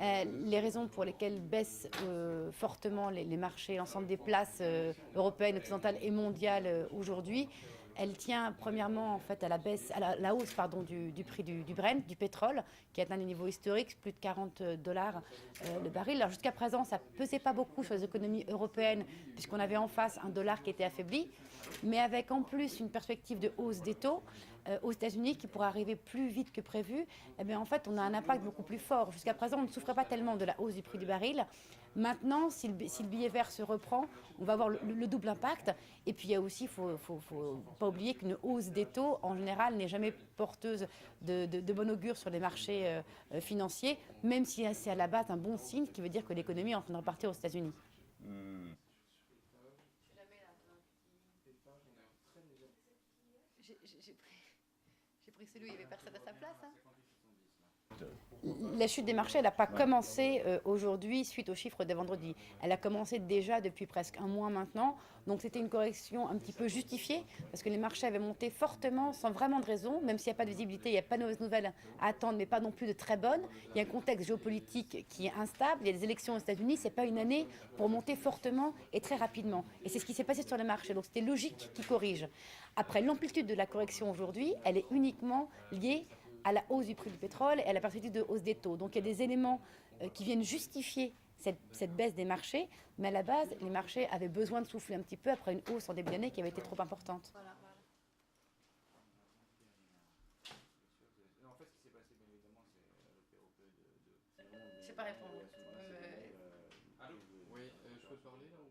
Les raisons pour lesquelles baissent fortement les marchés, l'ensemble des places européennes, occidentales et mondiales aujourd'hui, elle tient premièrement en fait à la baisse, à la hausse pardon, du prix du Brent, du pétrole, qui atteint des niveaux historiques, plus de 40 dollars le baril. Alors jusqu'à présent, ça ne pesait pas beaucoup sur les économies européennes, puisqu'on avait en face un dollar qui était affaibli, mais avec en plus une perspective de hausse des taux aux États-Unis qui pourrait arriver plus vite que prévu, eh bien, en fait, on a un impact beaucoup plus fort. Jusqu'à présent, on ne souffrait pas tellement de la hausse du prix du baril. Maintenant, si le billet vert se reprend, on va avoir le double impact. Et puis, il y a aussi, il ne faut pas oublier qu'une hausse des taux, en général, n'est jamais porteuse de bon augure sur les marchés financiers, même si c'est à la base un bon signe qui veut dire que l'économie est en train de repartir aux États-Unis. Hmm. J'ai pris celui où il n'y avait personne à sa place. Hein. La chute des marchés, elle n'a pas commencé aujourd'hui suite aux chiffres de vendredi. Elle a commencé déjà depuis presque un mois maintenant. Donc c'était une correction un petit peu justifiée parce que les marchés avaient monté fortement sans vraiment de raison, même s'il n'y a pas de visibilité, il n'y a pas de mauvaises nouvelles à attendre, mais pas non plus de très bonnes. Il y a un contexte géopolitique qui est instable. Il y a des élections aux États-Unis. Ce n'est pas une année pour monter fortement et très rapidement. Et c'est ce qui s'est passé sur les marchés. Donc c'était logique qu'ils corrigent. Après, l'amplitude de la correction aujourd'hui, elle est uniquement liée à la hausse du prix du pétrole et à la perspective de hausse des taux. Donc il y a des éléments qui viennent justifier cette baisse des marchés, mais à la base, les marchés avaient besoin de souffler un petit peu après une hausse en début d'année qui avait été trop importante. Voilà, voilà. En fait, ce qui s'est passé, bien évidemment, c'est Je ne sais pas répondre. Allô. Oui, je peux te parler là ou...